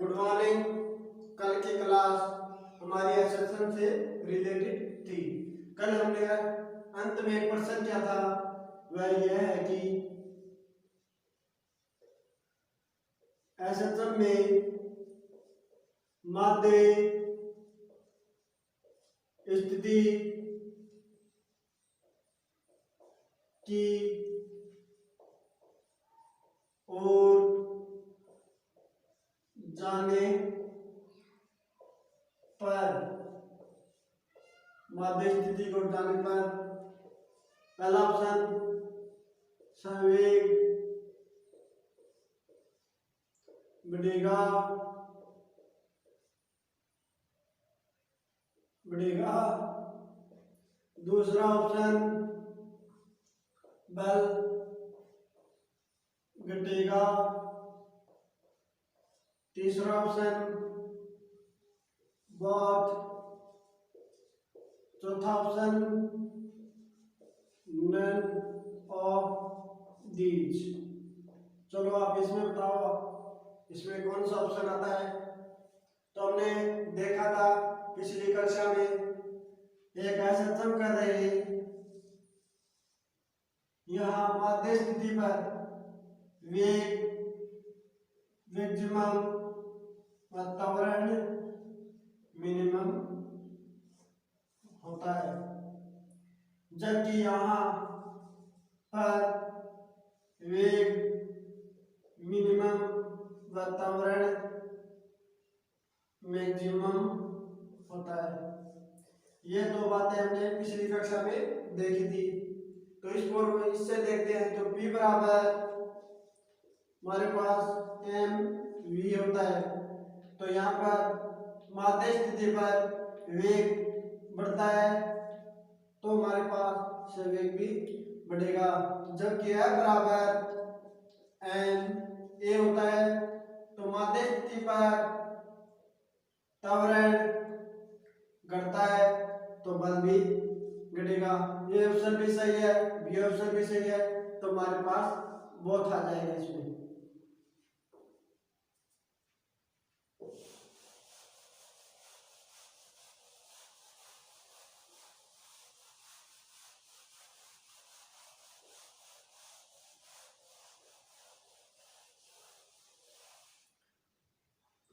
Good morning. कल की class हमारी एसेशन से रिलेटेड थी। कल हमने अंत में एक प्रश्न किया था, वह यह है कि एसेशन में माध्य स्थिति की ओर जाने पर, माध्य स्थिति को जाने पर पहला ऑप्शन संवेग बढ़ेगा दूसरा ऑप्शन बल घटेगा, तीसरा ऑप्शन बहुत, चौथा ऑप्शन नन ऑफ दीज। चलो आप इसमें बताओ, इसमें कौन सा ऑप्शन आता है। तो हमने देखा था पिछली कक्षा में, एक एसेशन कर रहे हैं, यहाँ माध्य स्थिति पर वेग मैक्सिमम वातावरण मिनिमम होता है, जबकि यहाँ पर वेग मिनिमम वातावरण मैक्सिमम होता है। ये दो बातें हमने पिछली कक्षा में देखी थी। तो इससे देखते हैं तो P बराबर हमारे पास एम वी होता है। तो यहाँ पर माध्य स्थिति पर वेग बढ़ता है तो हमारे पास वेग भी बढ़ेगा, जबकि F बराबर एम ए होता है। तो माध्य स्थिति पर त्वरण घटता है तो बल भी घटेगा। ये ऑप्शन भी सही है, बी ऑप्शन भी सही है। तो हमारे पास बोथ आ जाएगा इसमें।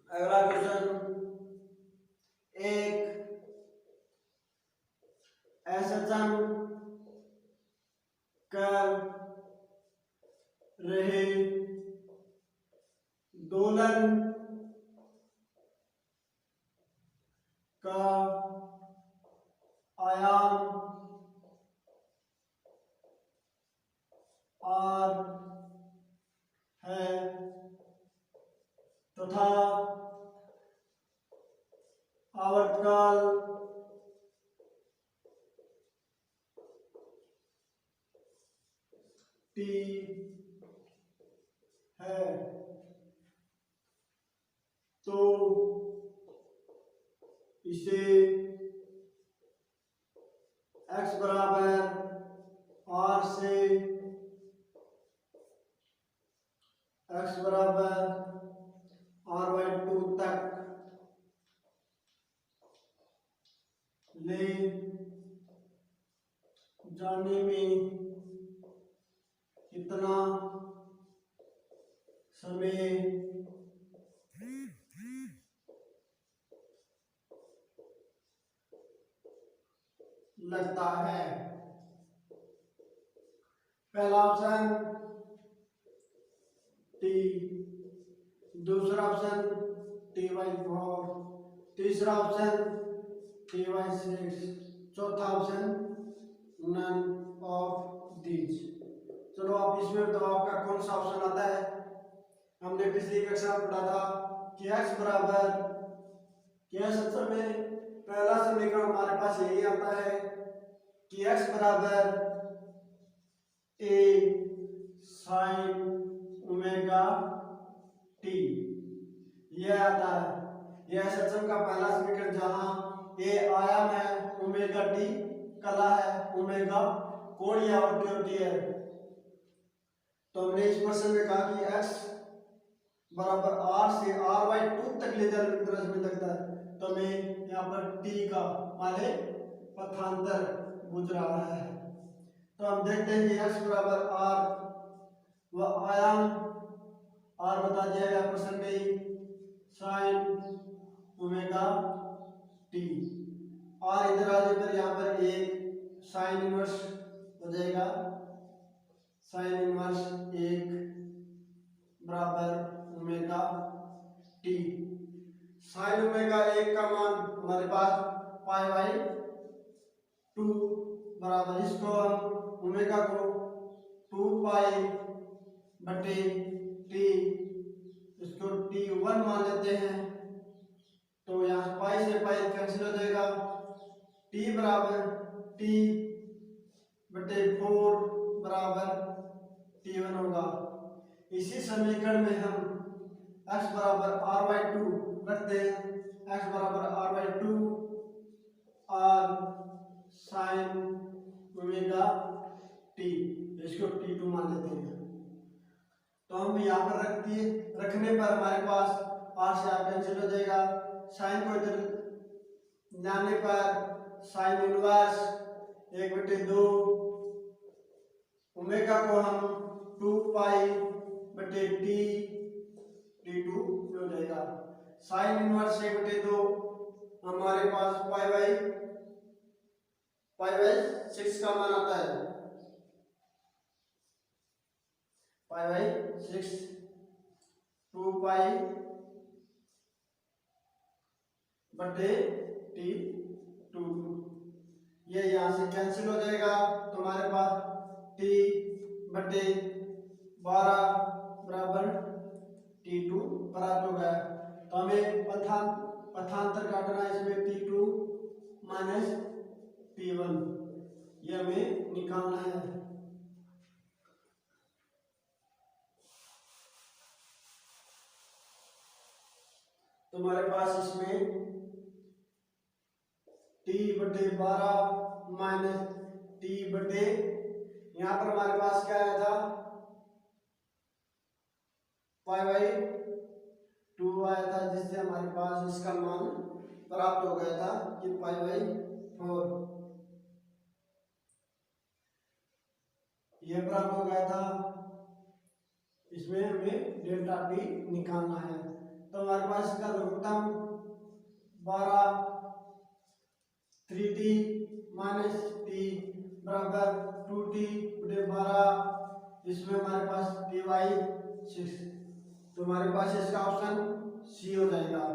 अगला क्वेश्चन, एक एसेशन कर रहे दोलन का आयाम r है तथा आवर्तकाल t है, तो इसे x बराबर r से x बराबर r/2 तक ले जाने में कितना समय लगता है। पहला ऑप्शन t, दूसरा ऑप्शन t/4, तीसरा ऑप्शन t/6, चौथा ऑप्शन नन ऑफ दीज। चलो आप इसमें बताओ आपका कौन सा ऑप्शन आता है। हमने पिछली कक्षा में पढ़ा था कि x बराबर, क्या सत्र में पहला समीकरण हमारे पास यही आता है कि x बराबर a sin ओमेगा t, यह आता है। यह सत्र का पहला समीकरण जहां a आयाम है, ओमेगा t कला है, ओमेगा कोणीय आवृत्ति होती है। तो हमने इस प्रश्न में कहा कि x बराबर r से r/2 तक लेजर की तरह से लगता है, तो हमें यहाँ पर टी का माने पथांतर बुझ रहा है। तो हम देखते हैं कि x बराबर आर व आयाम आर बता दिया गया प्रश्न में ही साइन ओमेगा टी। आर इधर आ जाकर यहाँ पर एक साइन इनवर्स हो जाएगा, साइन इनवर्स एक बराबर ओमेगा टी। साइन ओमेगा एक का मान हमारे पास पाई बाई 2 बराबर, इसको हम ओमेगा को 2 पाई बटे टी, इसको T1 मान लेते हैं। तो यहाँ पाई से पाई कैंसिल हो जाएगा, टी बराबर टी बटे 4 बराबर T1 होगा। इसी समीकरण में हम x बराबर r बाई 2 रखते हैं, x बराबर r by 2 r sine omega T, इसको T2 मान लेते हैं। तो हम यहाँ पर रखने पर हमारे पास r से r कैंसिल हो जाएगा, साइन को इधर लाने पर साइन इनवर्स 1/2, ओमेगा को हम 2 पाई बटे टी T2 हो जाएगा। साइन इनवर्स 1/2 हमारे पास पाई बाई 6 का मान आता है, पाई बाई 6 2 पाई बटे T2, ये यहाँ से कैंसिल हो जाएगा। तो हमारे पास T बटे 12 बराबर T2 प्राप्त हो गया। तो हमें पथांतर काटना है, इसमें T2 माइनस T1 ये हमें निकालना है। तो हमारे पास इसमें T बटे 12 माइनस T बटे, यहाँ पर हमारे पास क्या आया था, पाई बाई 2 आया था, जिससे हमारे पास इसका मान प्राप्त हो गया था कि पाई बाई 4 ये प्राप्त हो गया था। इसमें हमें डेल्टा टी निकालना है। तो हमारे पास इसका लघुत्तम 12 3t माइनस टी बराबर 2t बटे 12, इसमें हमारे पास टी बाई 6, तो हमारे पास इसका ऑप्शन सी हो जाएगा।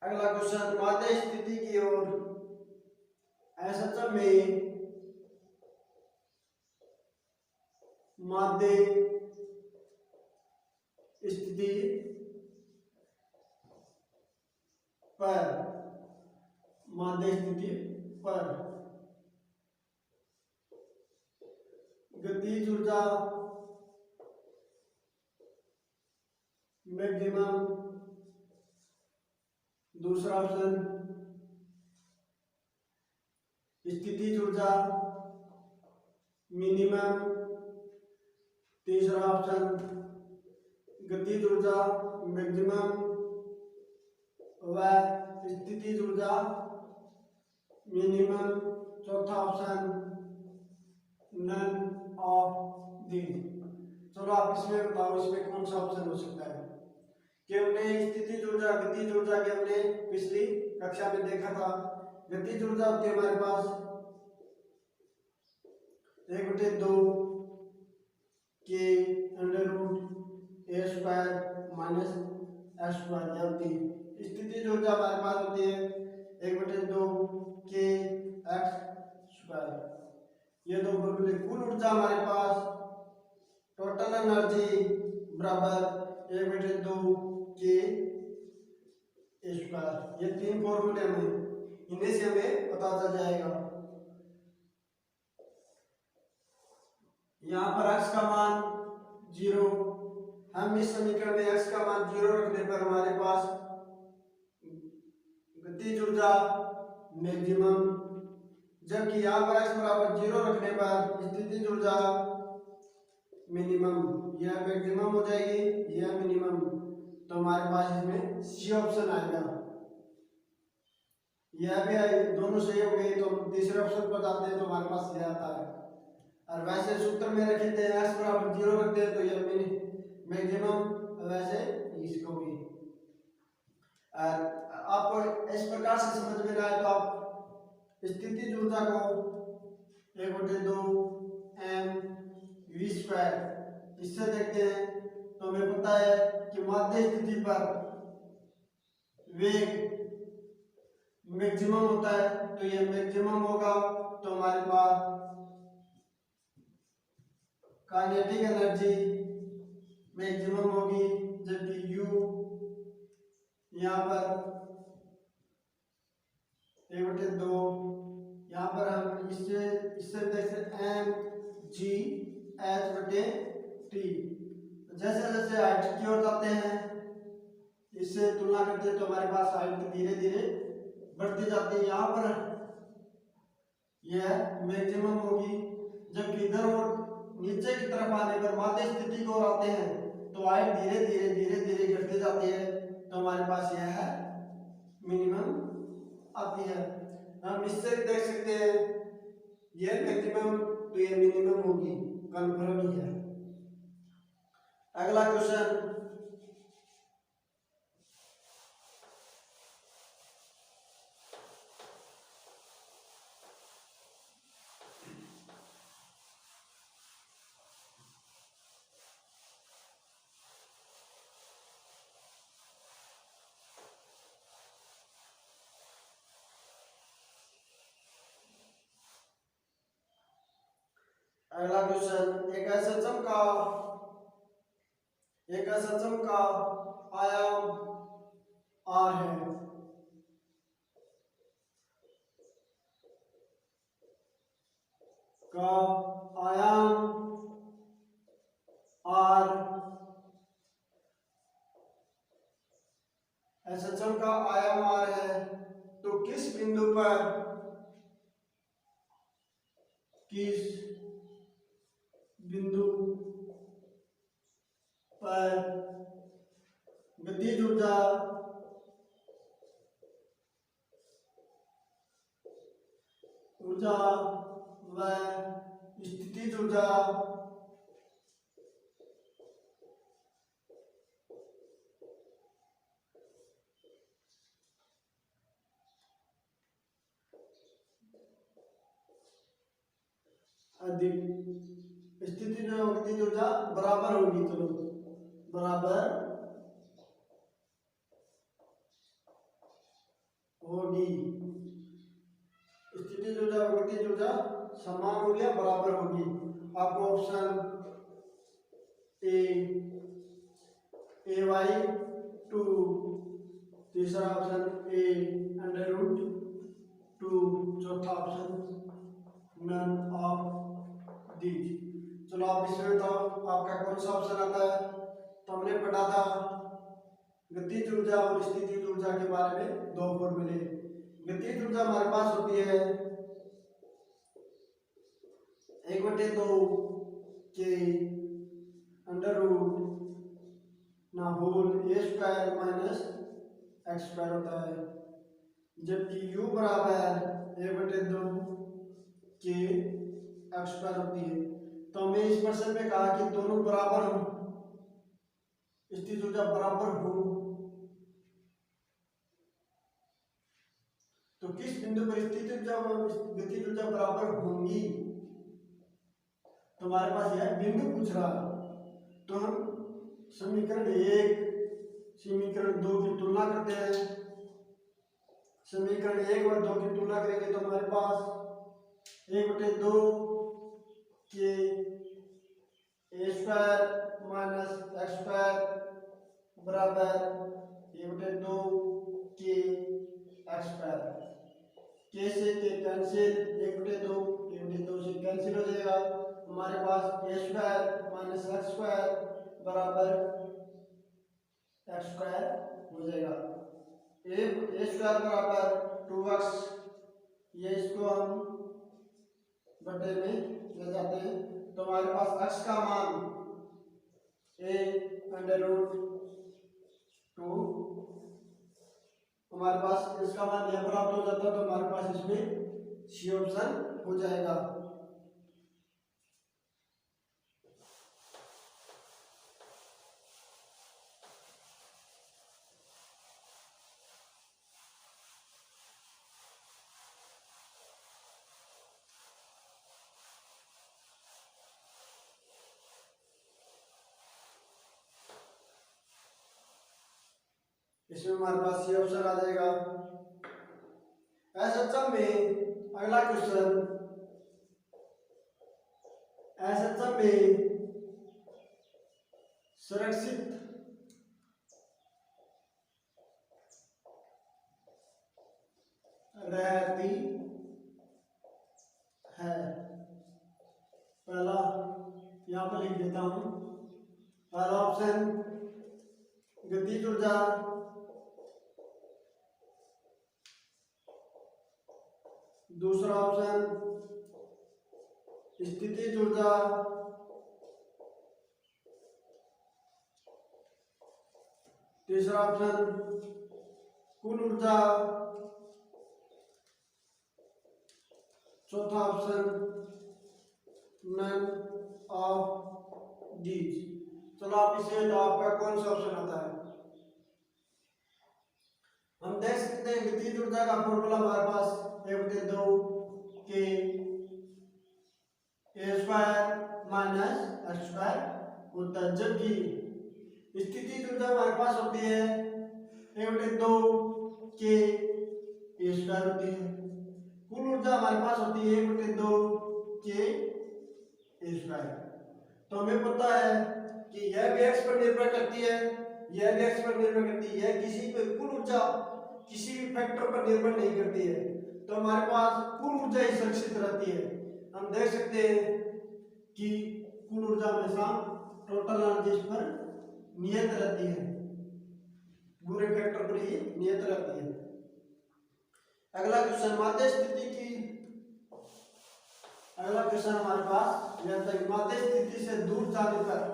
अगला क्वेश्चन, माध्य स्थिति की ओर एसएचएम में माध्य स्थिति पर गतिज ऊर्जा मैक्सिमम, दूसरा ऑप्शन स्थितिज ऊर्जा मिनिमम, तीसरा ऑप्शन गतिज ऊर्जा मैक्सिमम व स्थितिज ऊर्जा मिनिमम, चौथा ऑप्शन नन ऑफ दी। चलो आप इसमें बताओ, इसमें कौन सा ऑप्शन हो सकता है। कि हमने स्थितिज ऊर्जा गतिज ऊर्जा के हमने पिछली कक्षा में देखा था। गतिज ऊर्जा होती है हमारे पास 1/2 के अंडर रूट ए स्क्वायर माइनस एस स्क्वायर होती है। स्थितिज ऊर्जा हमारे पास होती है 1/2 के एक्स स्क्वायर। ये दो फॉर्मूले, कुल ऊर्जा हमारे पास टोटल एनर्जी बराबर 1/2 के स्क्वायर। ये तीन फॉर्मूले हमें, इन्हीं से हमें पता चल जाएगा। यहाँ पर x का मान 0, हम इस समीकरण में x का मान 0 रखने पर हमारे पास गतिज ऊर्जा मैक्सिमम, जबकि यहाँ पर x बराबर 0 रखने पर स्थितिज ऊर्जा मिनिमम। यह मैक्सिमम हो जाएगी, यह मिनिमम। तो हमारे पास इसमें सी ऑप्शन आएगा। यह भी आए, दोनों सही हो गई तो तीसरे ऑप्शन पर जाते हैं तो हमारे पास यह आता है। और वैसे सूत्र में रखे थे x बराबर 0 रखते हैं तो यह मैक्सिमम, वैसे इसको भी। आपको इस प्रकार से समझ में आए तो आप स्थितिज ऊर्जा को 1/2 mv², इससे देखते हैं तो हमें पता है कि माध्य स्थिति पर वेग मैक्सिमम होता है, तो यह मैक्सिमम होगा। तो हमारे पास काइनेटिक एनर्जी मैक्सिमम होगी, जबकि U यहाँ पर 1/2, यहाँ पर हम इससे देख सकते mgh/t। जैसे जैसे हाइट की ओर जाते हैं, इससे तुलना करते हैं तो हमारे पास हाइट धीरे धीरे बढ़ती जाती है। यहाँ पर यह मैक्सिमम होगी, जबकि इधर और नीचे की तरफ आने पर माध्य स्थिति को आते हैं तो हाइट धीरे धीरे घटती जाती है, तो हमारे पास यह है मिनिमम आती है। हम इससे देख सकते हैं यह मैक्सिमम तो यह मिनिमम होगी, कन्फर्म ही है। अगला क्वेश्चन, एक SHM का आयाम r है, का आयाम r, SHM का आयाम r है, तो किस बिंदु पर गतिज ऊर्जा व स्थितिज ऊर्जा अधिक, स्थितिज और गतिज ऊर्जा बराबर होगी। चलो बराबर होगी, स्थितिज ऊर्जा और गतिज ऊर्जा समान होगी या बराबर होगी। आपको ऑप्शन ay/2, तीसरा ऑप्शन a√2, चौथा ऑप्शन नन ऑफ दीज। चलो आप इसमें बताओ आपका कौन सा ऑप्शन आता है। तो हमने पढ़ा था गतिज ऊर्जा और स्थितिज ऊर्जा के बारे में दो फॉर्मूले। गतिज ऊर्जा हमारे पास होती है 1/2 के अंडर रूट ना होल a² माइनस x² होता है, जबकि u बराबर 1/2 के x² होती है। तो हमें इस प्रश्न में कहा कि दोनों बराबर हो, स्थितिज ऊर्जा बराबर हो, तो किस बिंदु पर स्थितिज ऊर्जा और गतिज ऊर्जा बराबर होंगी। तो हमारे पास यह बिंदु पूछ रहा है, तो हम समीकरण 1 समीकरण 2 की तुलना करते हैं। समीकरण 1 और 2 की तुलना करेंगे तो हमारे पास 1/2 के a² माइनस x² बराबर 1/2 के x²। के से के कैंसिल, 1/2 से कैंसिल हो जाएगा। हमारे पास ए स्क्वायर माइनस एक्स स्क्वायर बराबर एक्स स्क्वायर हो जाएगा। ए स्क्वायर बराबर 2x, ये इसको हम बटे में ले जाते हैं तो हमारे पास x का मान a अंडर रूट 2, हमारे पास इसका मान यह प्राप्त हो जाता तो हमारे पास इसमें सी ऑप्शन हो जाएगा। इसमें हमारे पास ये ऑप्शन आ जाएगा। एसएचएम में अगला क्वेश्चन, एसएचएम में सुरक्षित रहती है। पहला यहाँ पर लिख देता हूं। पहला ऑप्शन गतिज ऊर्जा, दूसरा ऑप्शन स्थितिज ऊर्जा, तीसरा ऑप्शन कुल ऊर्जा, चौथा ऑप्शन नन ऑफ दीज। चलो आप इसे तो आपका कौन सा ऑप्शन आता है। हम देख सकते हैं गतिज ऊर्जा का फॉर्मूला हमारे पास 1/2 के a square minus x square होता है, जबकि स्थितिज ऊर्जा हमारे पास होती है 1/2 के ए स्क्वायर होती है। कुल ऊर्जा हमारे पास होती है 1/2 के ए स्क्वायर। तो हमें पता है कि यह भी एक्स पर निर्भर करती है, यह भी एक्स पर निर्भर करती है, यह किसी पे कुल ऊर्जा किसी भी फैक्टर पर निर्भर नहीं करती है। तो हमारे पास कुल ऊर्जा ही सुरक्षित रहती है। हम देख सकते हैं कि कुल ऊर्जा हमेशा टोटल एनर्जी पर नियत रहती है, पूरे फैक्टर पर ही नियत रहती है। अगला क्वेश्चन माध्य स्थिति की, अगला क्वेश्चन हमारे पास यह था माध्य स्थिति से दूर जाने पर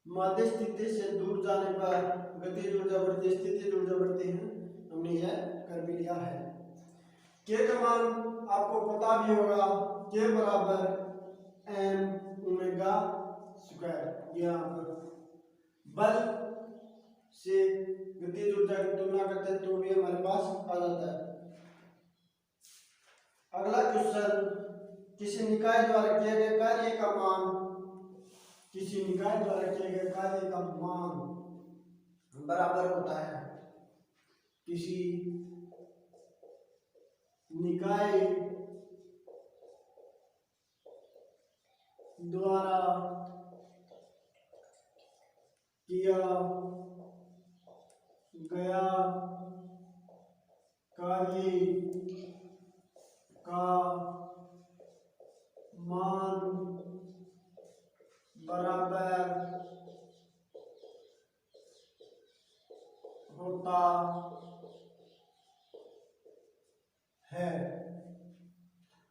माध्य स्थिति से दूर जाने पर गतिज ऊर्जा बढ़ती है, स्थितिज ऊर्जा बढ़ती है। हमने यह कर भी लिया है। के का मान आपको पता भी होगा, के बराबर m ओमेगा स्क्वायर। यहाँ पर बल से गतिज ऊर्जा की तुलना करते हैं तो भी हमारे पास आ जाता है। अगला क्वेश्चन, किसी निकाय द्वारा किए गए कार्य का मान, किसी निकाय द्वारा किए गए कार्य का मान बराबर होता है किसी निकाय द्वारा किया गया कार्य का मान बराबर होता है।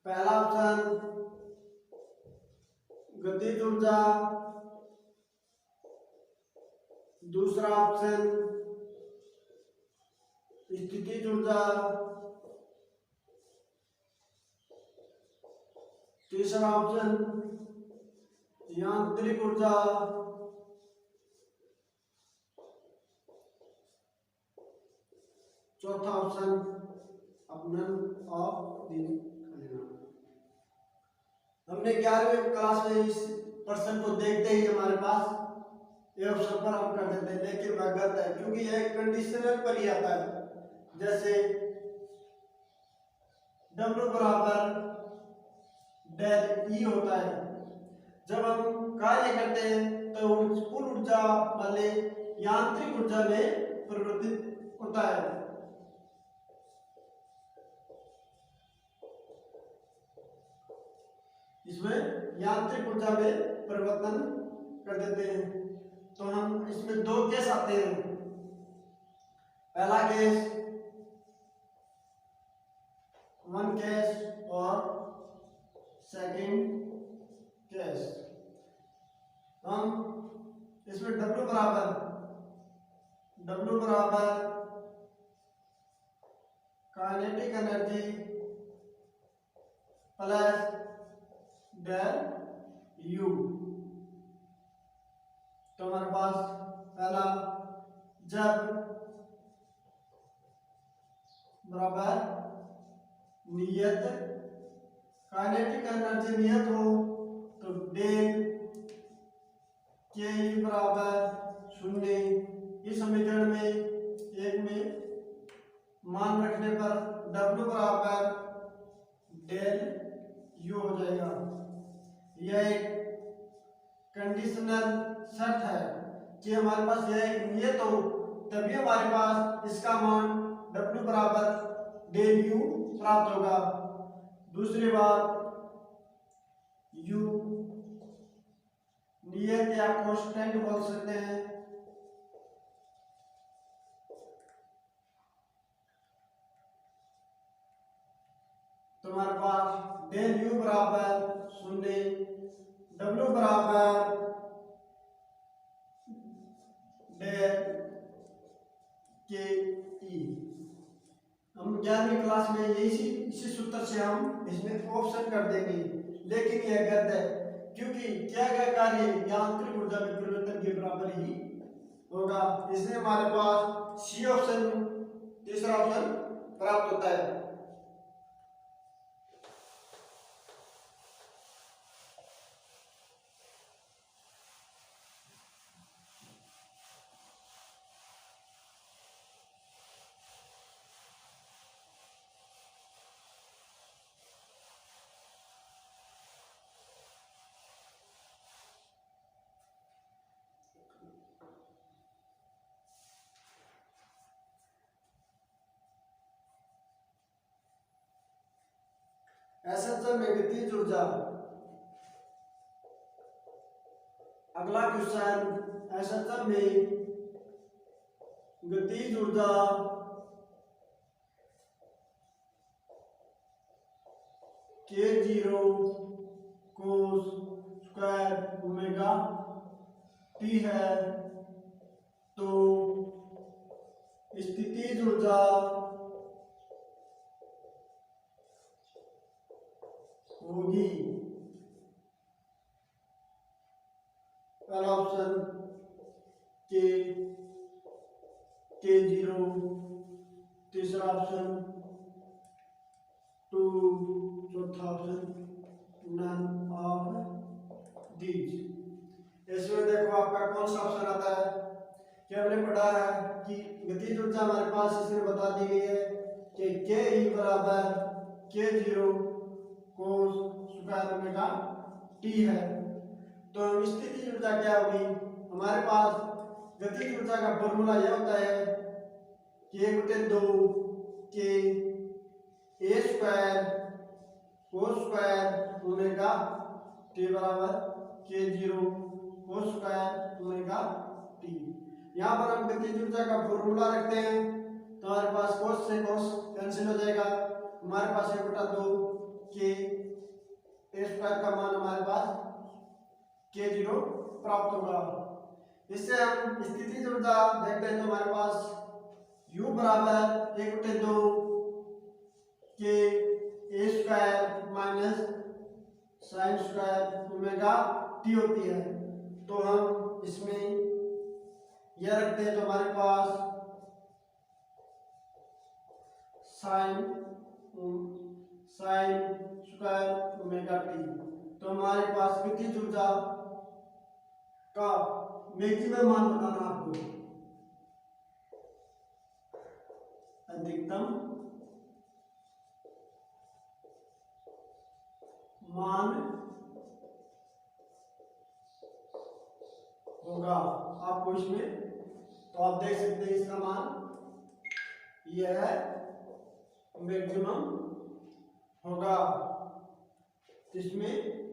पहला ऑप्शन गतिज ऊर्जा, दूसरा ऑप्शन स्थितिज ऊर्जा, तीसरा ऑप्शन यांत्रिक ऊर्जा, चौथा ऑप्शन नन ऑफ दीज। हमने 11वीं क्लास में इस प्रश्न को देखते ही हमारे पास ये ऑप्शन पर हम कर देते हैं, लेकिन वह गलत है क्योंकि यह कंडीशनल पर ही आता है। जैसे W बराबर डेल E होता है। जब हम कार्य करते हैं तो कुल ऊर्जा वाले यांत्रिक ऊर्जा में परिवर्तित होता है। इसमें यांत्रिक ऊर्जा में परिवर्तन कर देते हैं। तो हम इसमें दो केस आते हैं। पहला केस वन केस और सेकंड केस। हम इसमें W बराबर kinetic energy plus del U। तो हमारे पास पहला जब बराबर नियत काइनेटिक एनर्जी नियत हो तो डेल के बराबर 0। इस समीकरण में एक में मान रखने पर W बराबर डेल U हो जाएगा। यह एक कंडीशनल शर्त है कि हमारे पास यह एक नियत हो तभी हमारे पास इसका मान W बराबर डेल U प्राप्त होगा। दूसरी बात U नियत या कांस्टेंट बोल सकते हैं। तो हमारे पास डेल U बराबर 0, W बराबर डेल के ई। हम 11वीं क्लास में इसी सूत्र से हम इसमें ऑप्शन कर देंगे, लेकिन यह गलत है क्योंकि किया गया कार्य यांत्रिक ऊर्जा में परिवर्तन के बराबर ही होगा। इसलिए हमारे पास सी ऑप्शन तीसरा ऑप्शन प्राप्त होता है। एसएचएम में गतिज ऊर्जा। अगला क्वेश्चन एसएचएम में गतिज ऊर्जा K0 cos square omega T है। तो स्थितिज ऊर्जा होगी पहला ऑप्शन K0, तीसरा ऑप्शन 2, चौथा ऑप्शन नन ऑफ दीज। इसमें देखो आपका कौन सा ऑप्शन आता है कि हमने पढ़ा है कि गतिज ऊर्जा हमारे पास इसमें बता दी गई है कि Ke बराबर K0 cos square omega T है। तो स्थितिज ऊर्जा क्या होगी? हमारे पास गतिज ऊर्जा का फॉर्मूला यह होता है कि 1/2 के a square cos square omega t बराबर K0 cos square omega T. यहाँ पर हम गतिज ऊर्जा का फॉर्मूला रखते हैं तो हमारे पास cos से cos कैंसिल हो जाएगा। हमारे पास 1/2 के ए स्क्वायर का मान हमारे पास K0 प्राप्त होगा। इससे हम स्थितिज ऊर्जा देखते हैं तो हमारे पास U बराबर 1/2 के a square minus sine square omega t होती है। तो हम इसमें यह रखते हैं तो हमारे पास साइन स्क्वायर ओमेगा टी। तो हमारे पास गतिज ऊर्जा का मैक्सिमम मान बताना आपको, अधिकतम मान होगा। आपको इसमें तो आप देख सकते हैं इसका मान ये है, मैक्सिमम होगा, इसमें